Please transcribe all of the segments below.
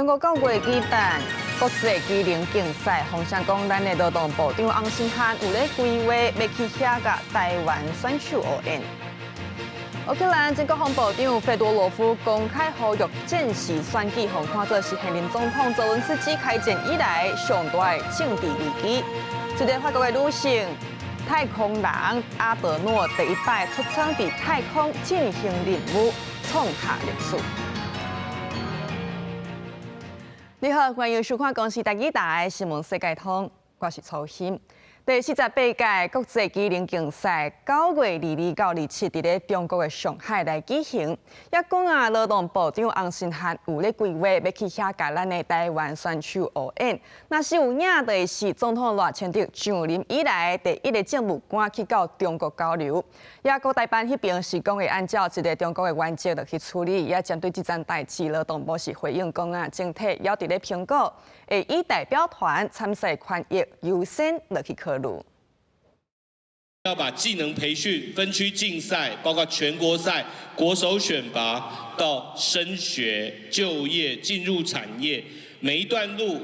中国9月举办国际机能竞赛，风声讲咱的劳动部长翁新汉有咧规划要去遐甲台湾选手学演。乌克兰前国防部长费多罗夫公开呼吁战时选举，互看作是现任总统泽伦斯基开战以来上大的政治危机。一个法国的女性太空人阿德诺第一摆出舱伫太空进行任务，创下历史。你好，欢迎收看公视第几台新闻世界通，我是曹鑫。第48届国际机能竞赛9月22到27伫咧中国的上海来举行。也讲啊，劳动部长翁新汉有咧规划要去遐甲咱的台湾选手学演。若是有影的是总统赖清德上任以来第一个政务官去到中国交流。也国台办迄边是讲会按照一个中国的原则来去处理。也针对这件代志，劳动部是回应讲啊，整体也伫咧评估，会以代表团参赛权益优先来去考虑。要把技能培训、分区竞赛，包括全国赛、国手选拔到升学、就业、进入产业，每一段路，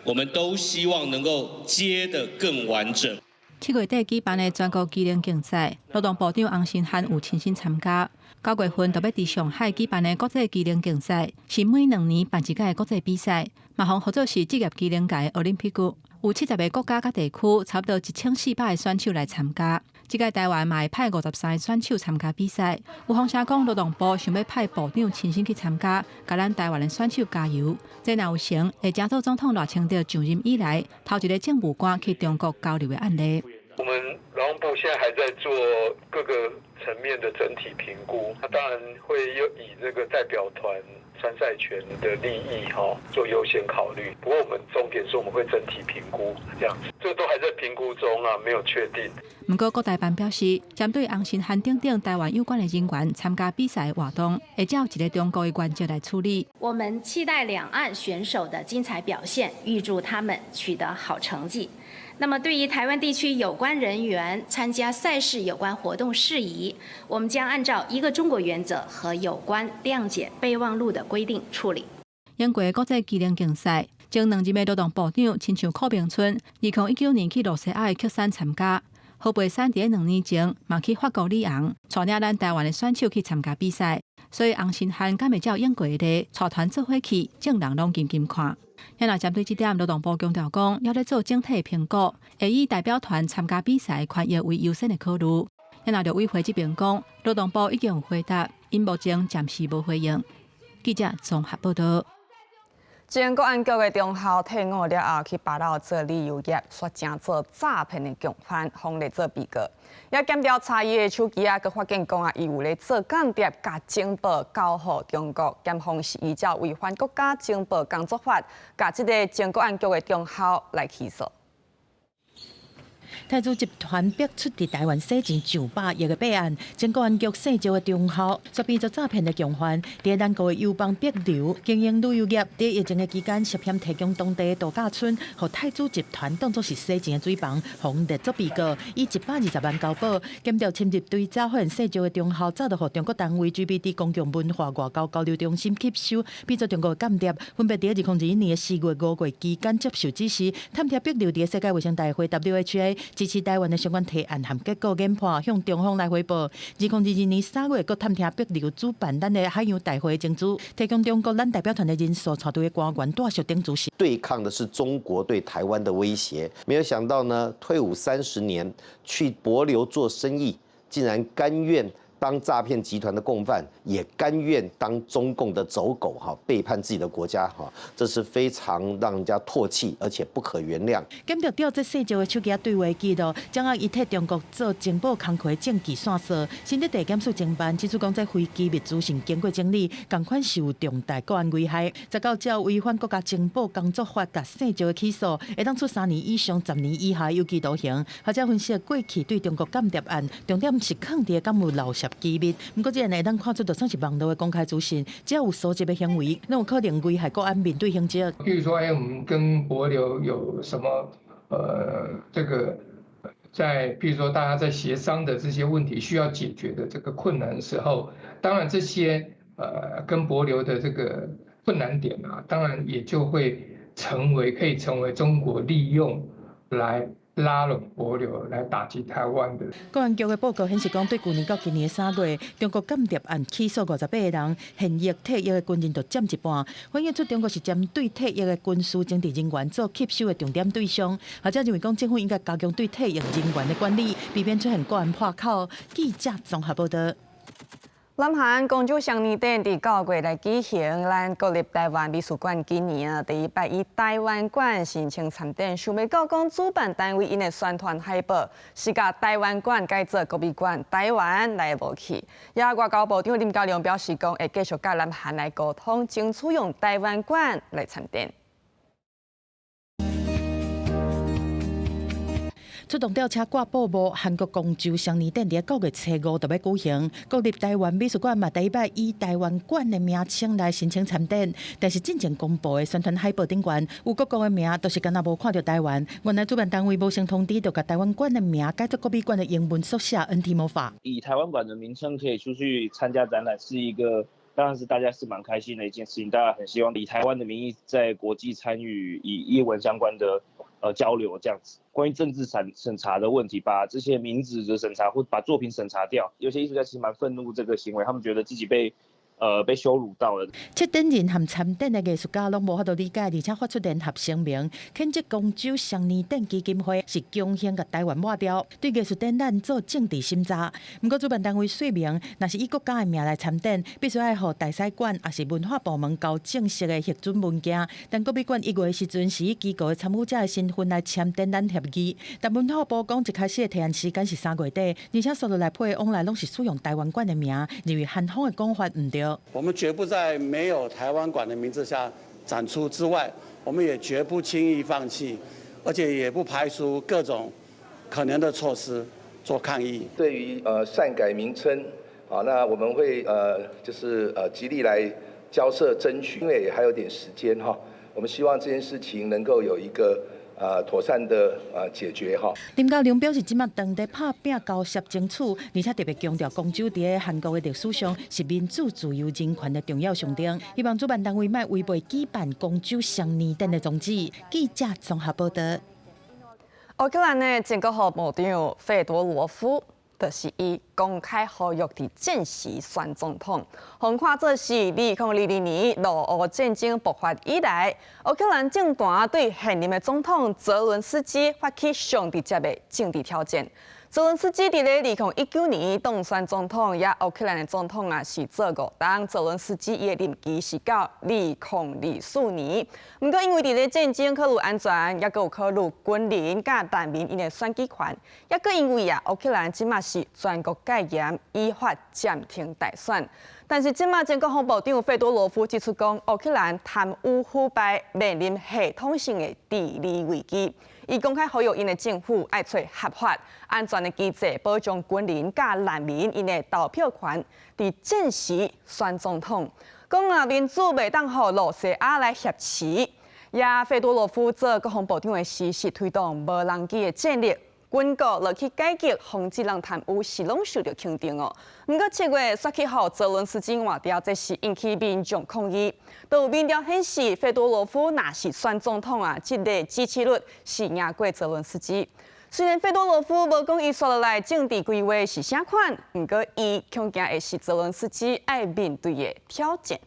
我们都希望能够接得更完整。7月底举办的全国机能竞赛，劳动部长翁新汉有亲身参加。9月份就要伫上海举办的国际机能竞赛，是每2年办一届的国际比赛，嘛互做是职业机能界的奥林匹克。有70个国家甲地区，差不多1400个选手来参加。这届台湾嘛会派53个选手参加比赛。有风声讲，劳动部想要派部长亲身去参加，甲咱台湾的选手加油。这若有成，会加做总统赖清德上任以来头一个政务官去中国交流的案例。我们劳动部现在还在做各个层面的整体评估，那当然会以这个代表团参赛权的利益做优先考虑。不过我们重点是我们会整体评估这样子，这都还在评估中啊，没有确定。不过国台办表示，针对翁新汉等台湾有关的人员参加比赛活动，会照一个中国的原则来处理。我们期待两岸选手的精彩表现，预祝他们取得好成绩。那么，对于台湾地区有关人员参加赛事有关活动事宜，我们将按照一个中国原则和有关谅解备忘录的规定处理。英国国际机能竞赛，前2任的劳动部长亲像柯明春，2019年去罗西亚的曲山参加。何培山伫2年前嘛去法国里昂，带领咱台湾的选手去参加比赛。所以翁新汉敢会照英国的带团做伙去，众人拢紧紧看。也若针对这点，劳动部强调讲，要咧做整体评估，会以代表团参加比赛权益为优先的考虑。也若陆委会这边讲，劳动部已经有回答，因目前暂时无回应。记者综合报道。前国安局的中校退伍了后，去巴老做旅游业，说正做诈骗的共犯，封列做被告。也检调查伊的手机啊，佮发现讲啊，伊有咧做间谍，甲情报交予中国。检方是依照违反国家情报工作法，甲这个前国安局的中校来起诉。泰资集团逼出伫台湾洗钱上百亿的弊案，前国安局细招的中校，说变做诈骗的共犯，伫咱国的友邦逼流经营旅游业，伫疫情的期间涉嫌提供当地的度假村，和泰资集团当作是洗钱的水房，红列作被告，以120万交保。检调深入追查，发现细招的中校早就和中国单位 GBD 公共文化外交交流中心吸收，变做中国的间谍，分别伫2021年4月、5月期间接受指示，探听逼流伫世界卫生大会 WHA。支持台湾的相关提案和结果研判，向中方来汇报。2022年3月，阁探听逼流主办咱的海洋大会证书，提供中国咱代表团的人数，带队的官员带小丁主席。对抗的是中国对台湾的威胁，没有想到呢，退伍30年去帛琉做生意，竟然甘愿当诈骗集团的共犯，也甘愿当中共的走狗，背叛自己的国家，这是非常让人家唾弃，而且不可原谅。检调调这细招的手机对话记录，掌握伊替中国做情报工课的证据线索。新的地检署侦办指出，讲这非机密资讯经过整理，同款是有重大国安危害。19照违反国家情报工作法，甲细招的起诉，会当处3年以上10年以下有期徒刑。或者分析过去对中国间谍案，重点是抗敌敢有漏泄机密。不过，这人会当看出，就算是网络的公开资讯，只要有搜集的行为，那有可能危害国安面对刑责。比如说，我们跟帛琉有什么这个在譬如说大家在协商的这些问题需要解决的这个困难的时候，当然这些跟帛琉的这个困难点啊，当然也就会可以成为中国利用来拉拢帛琉来打击台湾的。公安局的报告显示，讲对去年到今年的3月，中国间谍案起诉58个人，现役退役的军人就占一半，反映出中国是针对退役的军事政治人员做吸收的重点对象。学者认为，讲政府应该加强对退役人员的管理，避免出现国安破口。记者综合报道。南韩公主上年底伫9月来举行咱国立台湾美术馆今年第100以台湾馆申请参展，想要到讲主办单位因的宣传海报是甲台湾馆改做国美馆台湾来无去。也外交部长林佳龙表示讲，会继续甲南韩来沟通，争取用台湾馆来参展。出动吊车挂布幕，韩国公主双年展伫9月初5就要举行。国立台湾美术馆嘛，第100以台湾馆的名称来申请参展，但是真正公布的宣传海报顶悬有各国的名，都是敢若无看到台湾。原来主办单位无先通知，就甲台湾馆的名改做国美馆的英文缩写 NT 魔法。以台湾馆的名称可以出去参加展览，是一个。当然是大家是蛮开心的一件事情，大家很希望以台湾的名义在国际参与以艺文相关的交流这样子。关于政治审查的问题，把这些名字的审查或把作品审查掉，有些艺术家其实蛮愤怒这个行为，他们觉得自己被羞辱到了。策展人和参展的艺术家拢无法度理解，而且发出联合声明，谴责公主双年展基金会是强行甲台湾抹掉，对艺术展览做政治审查。不过主办单位说明，若是以国家的名来参展，必须要互大使馆也是文化部门交正式的核准文件。但国美馆1月时阵是以机构的参与者的身份来签展览协议，但文化部讲一开始的提案时间是3月底，而且所有来配往来拢是使用台湾馆的名，认为韩方的讲法唔对。我们绝不在没有台湾馆的名字下展出之外，我们也绝不轻易放弃，而且也不排除各种可能的措施做抗议。对于擅改名称，那我们会极力来交涉争取，因为还有点时间哈，我们希望这件事情能够有一个妥善的解决哈。林佳龙表示，即马当地拍拼交涉争取，而且特别强调公主伫韩国的历史上是民主自由人权的重要象征，希望主办单位莫违背举办公主双年展的宗旨。记者综合报道。乌克兰的前国防部长费多罗夫就是以公开呼吁伫战时选总统，横看做是2022年俄乌战争爆发以来，乌克兰政坛对现任的总统泽伦斯基发起上直接的政治挑战。泽伦斯基伫咧2019年当选总统，也乌克兰的总统是做5当。泽伦斯基伊的任期是到2024年。不过因为伫咧战争考虑安全，也有考虑军人甲难民因的选举权，也个因为乌克兰即马是全国戒严，依法暂停大选。但是即马前国防部长费多罗夫指出讲，乌克兰贪污腐败面临系统性的治理危机。伊公开呼吁因的政府爱找合法、安全的机制，保障军人甲难民因的投票权，伫战时选总统。讲民主袂当互罗西亚来挟持。也费多罗夫做国防部长的时，是推动无人机的战略。军国落去改革，防止人贪污，是拢受到肯定哦。不过7月选举后，泽伦斯基换掉，这是引起民众抗议。都有民调显示，费多罗夫若是选总统这个支持率是赢过泽伦斯基。虽然费多罗夫无讲伊刷落来政治规划是啥款，不过伊恐惊会是泽伦斯基爱面对的挑战。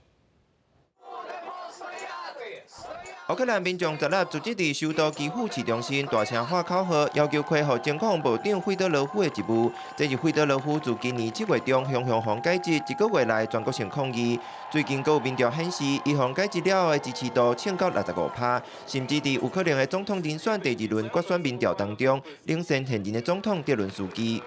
乌克兰民众昨日组织伫首都基辅市中心大声喊口号，要求恢复前国防部长费德罗夫的职务。这是费德罗夫自今年7月中向防改制1个月来全国性抗议。最近有民调显示，伊防改制了后的支持度升到65%，甚至伫有可能的总统人选第2轮决选民调当中，领先现任的总统泽伦斯基。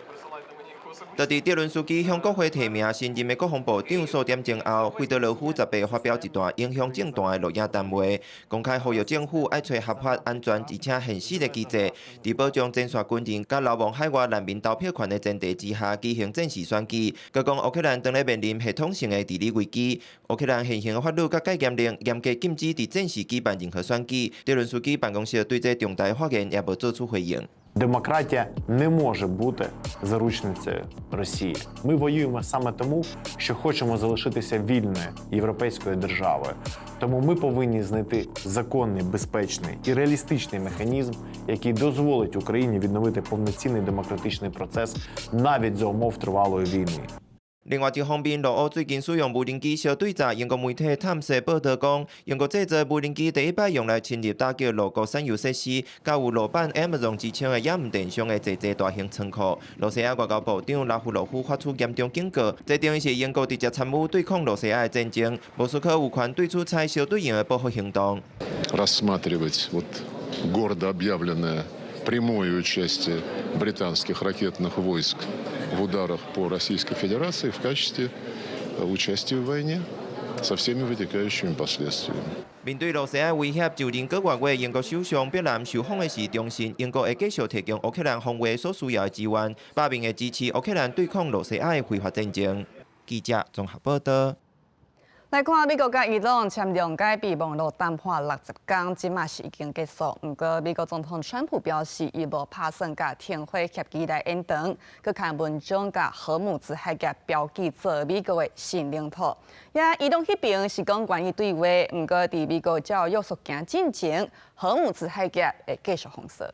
就伫泽伦斯基向国会提名新任的国防部长数点钟后，费德罗夫则被发表一段影响政坛的录音谈话，公开呼吁政府爱找合法、安全而且现实的机制，伫保障前线军人甲流亡海外难民投票权的前提之下举行战时选举。佮讲乌克兰当咧面临系统性的治理危机，乌克兰现行的法律甲戒严令严格禁止伫战时举办任何选举。泽伦斯基办公室对这重大发言也无做出回应。Демократія не може бути заручницею Росії. Ми воюємо саме тому, що хочемо залишитися вільною європейською державою. Тому ми повинні знайти законний, безпечний і реалістичний механізм, який дозволить Україні відновити повноцінний демократичний процес навіть за умов тривалої війни. 另外一方面，陆欧最近使用无人机小对炸，英国媒体探视报道讲，英国制造无人机第一摆用来侵入打击俄国产油设施，甲有老版 Amazon 之称的也唔电商的济大型仓库。罗西亚外交部长拉夫罗夫发出严重警告，这等于是英国直接参与对抗罗西亚的战争，莫斯科有权对此采小对应的报复行动。Рассматривать гордо объявленное прямое участие британских ракетных войск в ударах по Российской Федерации в качестве участия в войне со всеми вытекающими последствиями. 面对罗西亚威胁，就连个月英国首相碧南受访的时，重申英国会继续提供乌克兰防卫所需要的资源，表明会支持乌克兰对抗罗西亚的非法战争。记者综合报道。来看美国甲伊朗签谅解备忘录谈判60天，即马是已经结束。不过，美国总统川普表示，伊无打算甲停火协议来延长，佮看文章甲荷姆兹海峡标记做美国的新领土。也伊朗迄边是讲愿意对话，不过伫美国照约束行进前，荷姆兹海峡会继续封锁。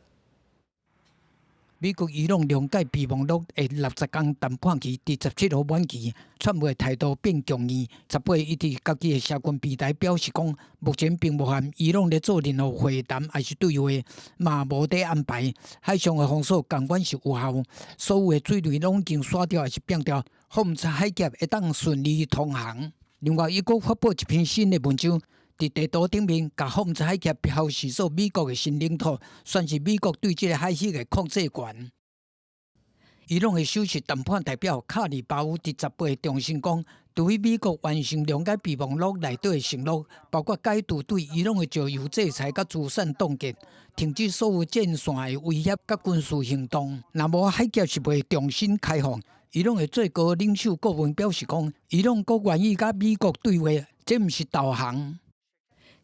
美国伊朗谅解备忘录的60天谈判期第17号满期，川普的态度变强硬。18日，伊伫家己的社群平台表示讲，目前并无含伊朗咧做任何会谈还是对话，嘛无得安排。海上的封锁共款是有效，所有的水路拢已经刷掉还是变掉，荷姆兹海峡会当顺利通航。另外，伊阁发布一篇新的文章。伫地图顶面，甲荷姆兹海峡标示做美国的新领土，算是美国对这个海域的控制权。伊朗的首席谈判代表卡里巴乌伫18日重申讲，除非美国完成谅解备忘录内底的承诺，包括解除对伊朗的石油制裁、甲资产冻结，停止所有战线的威胁甲军事行动。若无海峡是袂重新开放。伊朗的最高领袖顾问表示讲，伊朗阁愿意甲美国对话，这毋是投降。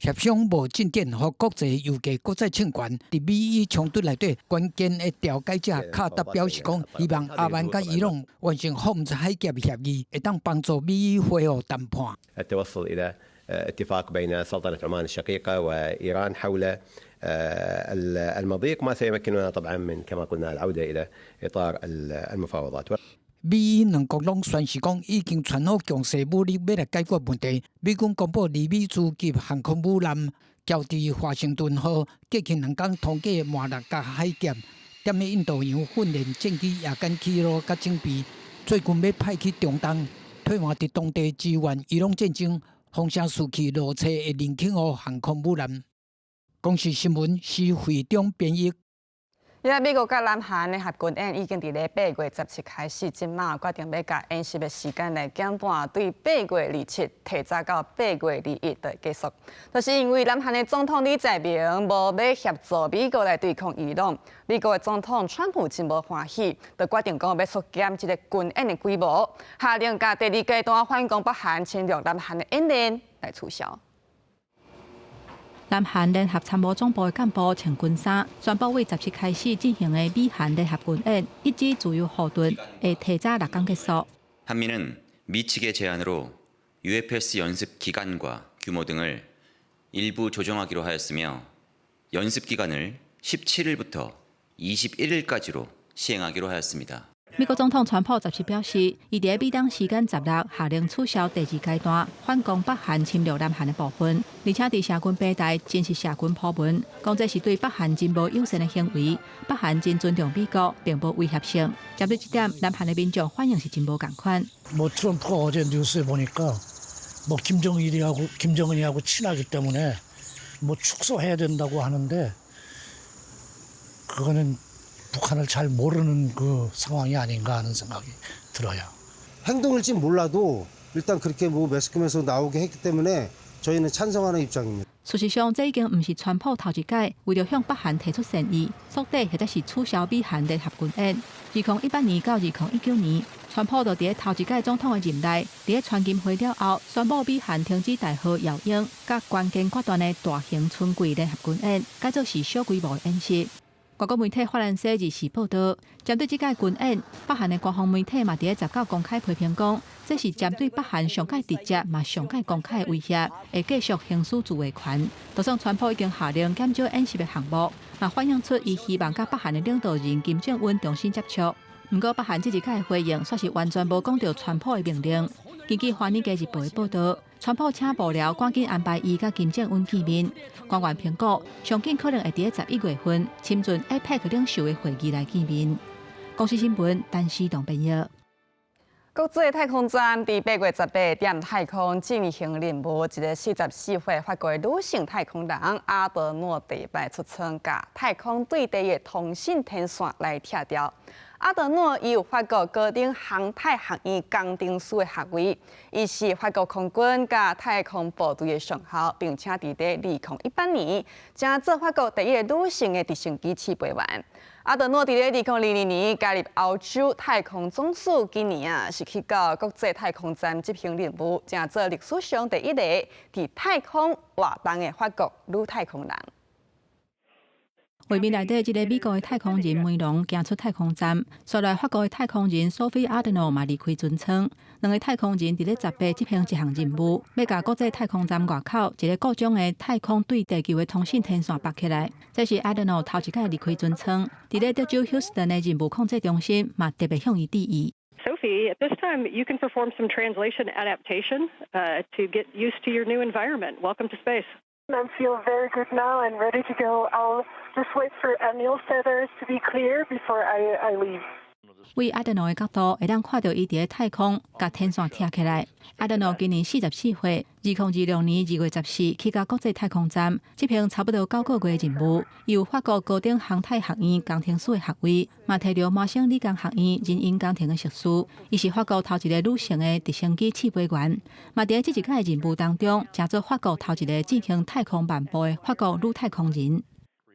协商无进展，和国际油价国际称权。伫美伊冲突内底，关键的调解者卡达表示讲，希望阿曼甲伊朗完成荷姆兹海峡协议，会当帮助美伊恢复谈判。التوصل إلى اتفاق بين سلطنة عمان الشقيقة وإيران حول المضيق ما سيمكننا طبعا من كما قلنا العودة إلى إطار المفاوضات. 美伊两国拢宣示讲，已经传好强势武力要来解决问题。美军公布离美诸级航空母舰交伫华盛顿号过去2天通过马六甲海峡，踮咧印度洋训练战机夜间起落甲整备。最近要派去中东，退换伫当地支援伊朗战争，风声四起落车的林肯号航空母舰。公视新闻是会长编译。因为美国甲南韩的合军演已经伫咧8月17开始，即马决定要甲演习的时间来减半，对8月27提早到8月21的结束。就是因为南韩的总统李在明无要协助美国来对抗伊朗，美国的总统川普真无欢喜，就决定讲要缩减这个军演的规模，下令甲第2阶段反攻北韩侵略南韩的演练来取消。南韩联合参谋总部的干部穿军衫，宣布为17开始进行的美韩联合军演，一支自由护盾会提早6天结束。 한미는 미 측의 제안으로 UFS 연습 기간과 규모 등을 일부 조정하기로 하였으며 연습 기간을 17일부터 21일까지로 시행하기로 하였습니다. 美国总统川普17表示，伊伫美东时间16下令取消第2阶段反攻北韩侵略南韩的部分，而且伫社群平台真实社群普文，讲这是对北韩真无友善的行为，北韩真尊重美国，并无威胁性。针对这点，南韩的民众反应是真无共款。 트럼프가 어제 뉴스에 보니까 김정은이하고 친하기 때문에 축소해야 된다고 하는데 그거는 북한을 잘 모르는 그 상황이 아닌가 하는 생각이 들어요. 행동일지 몰라도 일단 그렇게 매스컴에서 나오게 했기 때문에 저희는 찬성하는 입장입니다. 事实上，这已经唔是川普头一届为了向北韩提出善意，缩短或者是取消美韩联合军演。2018年到2019年，川普就伫头一届总统的任内，伫川金会了后，宣布美韩停止大河遥鹰，甲关键决断的大型春季联合军演，改做是小规模的演习。外国媒体法兰西日时报道，针对这届军演，北韩的官方媒体嘛伫19公开批评讲，这是针对北韩上界直接嘛上界公开的威胁，会继续行使自卫权。就算川普已经下令减少演习的项目，嘛反映出伊希望甲北韩的领导人金正恩重新接触。不过，北韩这一届的回应却是完全无讲到川普的命令。根据《华尔街日报》的报道，川普请幕僚赶紧安排伊甲金正恩见面。官员评估，上紧可能会伫11月份亲近 APEC 领袖的会议来见面。公司新闻，陈思栋编译。国际太空站伫8月18点太空进行任务，一个44岁法国女性太空人阿德诺第摆出舱，甲太空对地的通信天线来拆掉。阿德诺伊有法国高等航太学院工程师的学位，伊是法国空军甲太空部队的上校，并且伫2018年将做法国第一个女性的直升机起飞员。阿德诺伫2020年加入欧洲太空总署，今年是去到国际太空站执行任务，将做历史上第一个伫太空活动的法国女太空人。画面内底一个美国的太空人梅隆行出太空站，随来法国的太空人索菲阿德诺嘛离开船舱。两个太空人伫18执行一项任务，要甲国际太空站外口一个故障的太空对地球的通信天线拔起来。这是阿德诺头一届离开船舱，伫德州休斯顿的任务控制中心嘛特别向伊致意。Sophie, at this time you can perform some translation adaptation to get used to your new environment. Welcome to space. I feel very good now and ready to go. I'll just wait for Emil's feathers to be clear before I leave. 为阿德诺的角度，会当看到伊伫太空，甲天线贴起来。阿德诺今年44岁，2026年2月14去到国际太空站，执行差不多9个月的任务。伊有法国高等航太学院工程师的学位，嘛摕到麻省理工学院人因工程的硕士。伊是法国头一个女性的直升机起飞员，嘛伫这一届的任务当中，成做法国头一个进行太空漫步的法国女太空人。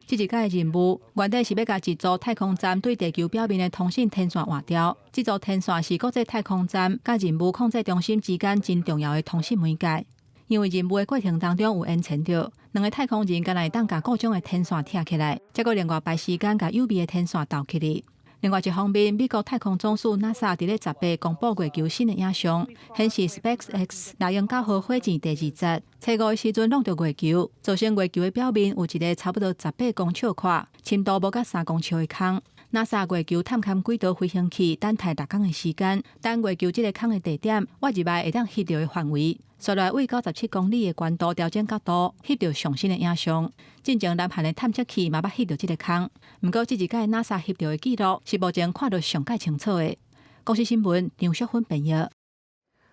这一届的任务，原底是要甲一组太空站对地球表面的通信天线换掉。这组天线是国际太空站甲任务控制中心之间真重要的通信媒介。因为任务的过程当中有延迟着，两个太空人敢会当甲故障的天线贴起来，再搁另外排时间甲有味的天线倒起来。另外一方面，美国太空总署 NASA 伫18公布月球新的影像，显示 SpaceX 猎鹰9号火箭第2节初5的时阵弄到月球，造成月球的表面有一个差不多18公尺宽、深度无甲3公尺的坑。NASA 月球探勘轨道飞行器等待6天的时间，等月球这个坑的地点，我入来会当翕到的范围。随来为97公里的高度调整角度，翕到上新的影像。进前南韩的探测器嘛捌翕到这个坑，不过这一届 NASA 翕到的记录是目前看到上界清楚的。公司新闻张淑芬编译。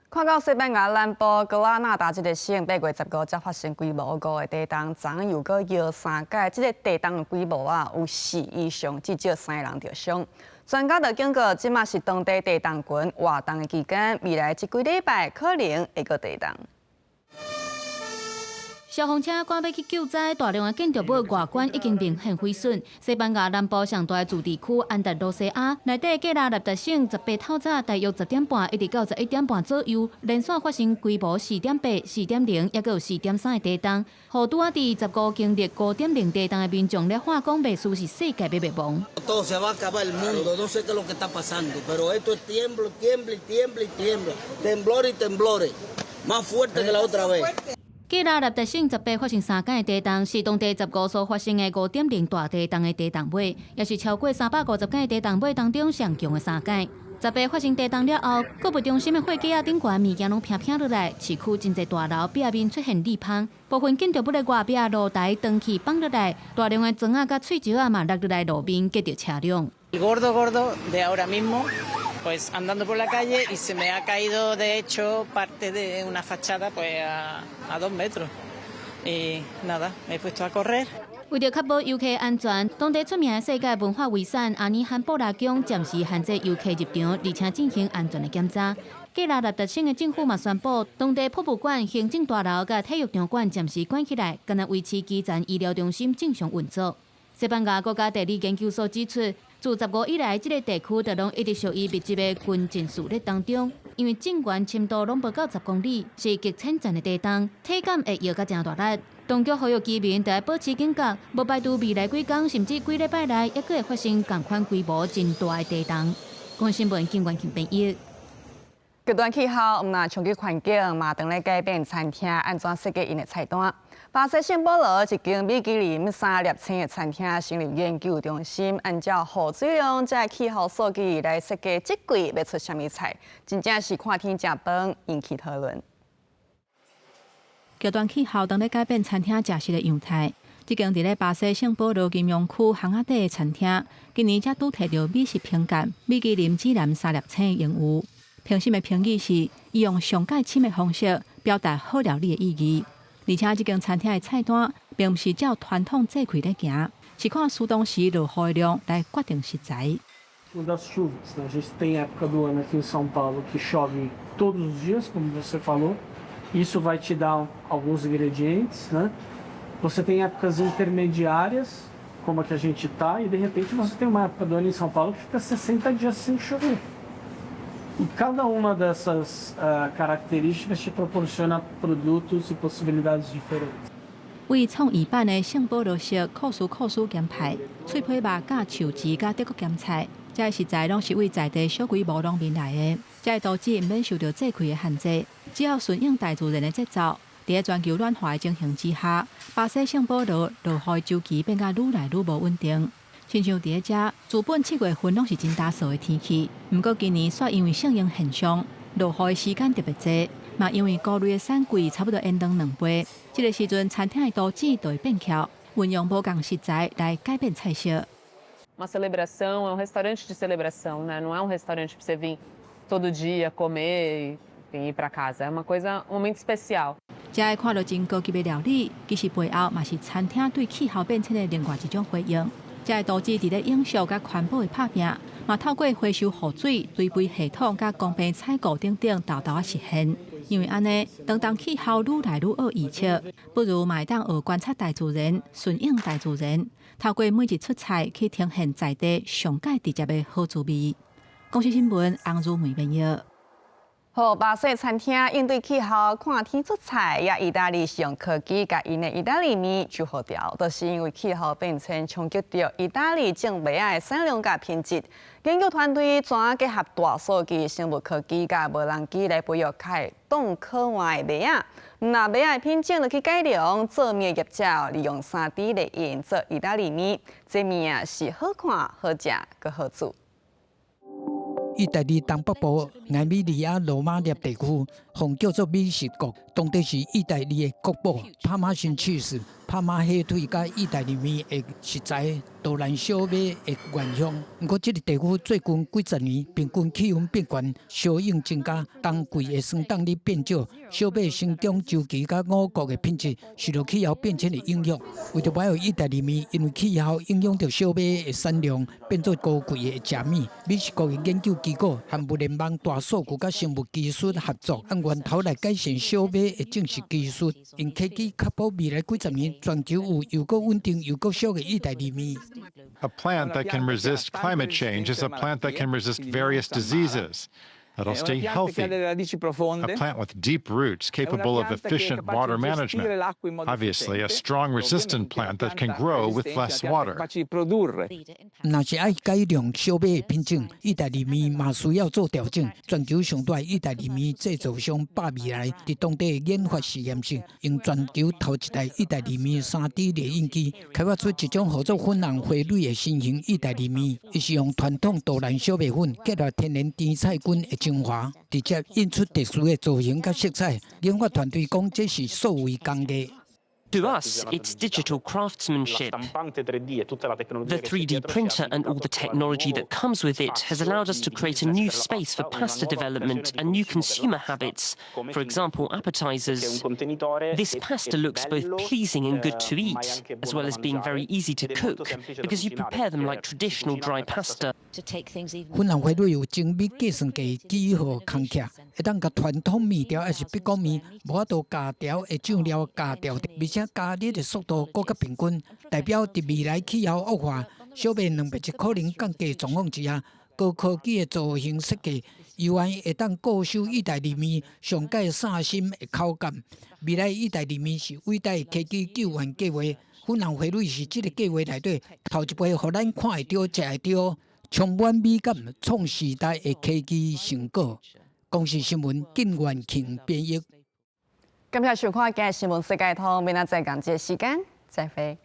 看到西班牙南部格拉纳达这个省8月15才发生规模5的地震，昨昏又搁摇3届，这个地震的规模有4以上，至少3个人受伤。专家就警告，即马是当地地震群活动的期间，未来这几礼拜可能会搁地震。消防车赶要去救灾，大量的建筑物外观已经明显毁损。西班牙南部上大的驻地区安达卢西亚内底格拉纳达省18透早大约10点半一直到11点半左右，连续发生规模4.8、4.0，也有4.3的地震。互拄仔伫15经历5.0地震的民众咧话讲，袂输是世界要灭亡。Todo se va a acabar el mundo, no sé qué es lo que está pasando, pero esto es tiemblo, tiembla, tiembla, tiembla, temblor y temblores, más fuerte que la otra vez. 格拉纳达省18发生3件的地震，是当地15所发生的5.0大地震的地震尾，也是超过350件的地震尾当中上强的3件。18发生地震了后，购物中心的货架顶悬物件拢平平落来，市区真侪大楼壁面出现裂缝，部分建筑物的外壁露台灯器放落来，大量的砖甲碎石嘛落落来路面，隔着车辆。Gordo de ahora mismo. Pues andando por la calle y se me ha caído de hecho parte de una fachada pues a 2 metros y nada, me he puesto a correr. 为了确保游客安全，当地出名的世界文化遗产阿尼罕布拉宫暂时限制游客入场，而且进行安全的检查。格拉纳达省的政府嘛宣布，当地博物馆、行政大楼甲体育场馆暂时关起来，仅维持基层医疗中心正常运作。西班牙国家地理研究所指出，自15以来，这个地区就拢一直属于密集的军政势力当中，因为震源深度拢无到10公里，是极浅层的地震，体感会摇甲真大力。当局呼吁居民得保持警觉，无排除未来几天甚至几礼拜内，也可会发生同款规模真大的地动。公新闻金冠庆编译。极端气候唔但冲击环境，嘛当咧改变餐厅安怎设计因的菜单。巴西圣保罗一间米其林3粒星的餐厅成立研究中心，按照雨水量在气候数据来设计这季要出什么菜，真正是看天食饭，引起讨论。极端气候当咧改变餐厅食食的样态。这间伫咧巴西圣保罗金融区巷仔底的餐厅，今年才拄摕到美食评鉴米其林指南3粒星的荣誉。评审的评语是，伊用上界深的方式表达好料理的意义。而且，这间餐厅的菜单并不是照传统制规来行，是看苏当时落雨的量来决定食材。Das chuvas, né? A gente tem época do ano aqui em São Paulo que chove todos os dias, como você falou. Isso vai te dar alguns ingredientes, né? Você tem épocas intermediárias, como a que a gente está, e de repente você tem uma época do ano em São Paulo que fica 60 dias sem chover. E cada uma dessas características te proporciona produtos e possibilidades diferentes. 为创意版的圣保罗式酷斯咸派，脆皮肉甲树枝甲德国咸菜，这食材拢是为在地小规模农民来的，这导致唔免受到制规的限制，只要顺应大自然的节奏。在全球暖化的情形之下，巴西圣保罗落雨周期变甲愈来愈无稳定。亲像伫遮，自本7月份拢是真干燥的天气，不过今年却因为适应现象，落雨的时间特别济，嘛因为菇类的产季差不多延长2倍，这个时阵餐厅的图纸就会变巧，运用无共食材来改变菜色。Uma celebração é um restaurante de celebração, né? Não é um restaurante para você vir todo dia comer e ir para casa. É uma coisa, um momento especial. 遮会看到真高级的料理，其实背后嘛是餐厅对气候变迁的另外一种回应。这会导致伫咧永续甲环保的拍拼，嘛透过回收雨水、堆肥系统甲公平采购等等，豆豆啊实现。因为安尼，当气候愈来愈恶预测，不如嘛会当学观察大自然，顺应大自然，透过每一出菜去呈现在地上界直接的好滋味。公司新闻洪如梅编译。好，巴西餐厅应对气候，看天出菜，也意大利是用科技甲因的意大利面就好调，都是因为气候变迁冲击到意大利种麦仔的产量甲品质。研究团队怎结合大数据、生物科技甲无人机来培育开冻可换的麦仔。那麦仔品种就去改良，做面业者利用3D 列印做意大利面，这面是好看、好食、佮好煮。意大利东北部艾米利亚罗马涅地区，奉叫做美食国，当地是意大利的国宝，帕玛森cheese、帕玛火腿甲意大利面的食材，都兰小麦的原乡。不过，这个地区最近几十年平均气温变悬，效应增加，冬季的霜冻率变少，小麦生长周期甲五谷的品质受到气候变迁的影响。为着保护意大利面，因为气候影响到小麦的产量，变做高贵的食面。美食国的研究机构和物联网大数据甲生物技术合作，按源头来改善小麦的种植技术，用科技确保未来几十年全球有又够稳定又够俗的意大利面。A plant that can resist climate change is a plant that can resist various diseases. That'll stay healthy. A plant with deep roots capable of efficient water management. Obviously, a strong resistant plant that can grow with less water. 若是爱改良小麦的品种，意大利面嘛需要做调整。全球上大意大利面制造商百未来伫当地的研发实验室，用全球头一台意大利面3D 列印机，开发出一种合作粉红花蕊的新型意大利面。伊是用传统杜兰小麦粉结合天然甜菜菌的精华，直接印出特殊的造型甲色彩。研发团队讲，这是数位工艺。To us, it's digital craftsmanship. The 3D printer and all the technology that comes with it has allowed us to create a new space for pasta development and new consumer habits. For example, appetizers. This pasta looks both pleasing and good to eat, as well as being very easy to cook, because you prepare them like traditional dry pasta. 粉红花蕊有精密计算机记号空刻，会当甲传统面条还是必果面无法度加调的酱料加调，而且加热的速度更较平均，代表伫未来气候恶化、小麦200%可能降低状况之下，高科技的造型设计，游玩会当固守意大利面上界散心的口感。未来意大利面是伟大的科技救援计划，粉红花蕊是这个计划内底头一杯，互咱看会到、食会到，充满美感、创时代的科技成果。公视新闻金元庆编译。感谢收看今日新闻世界通，明仔载同一时间再会。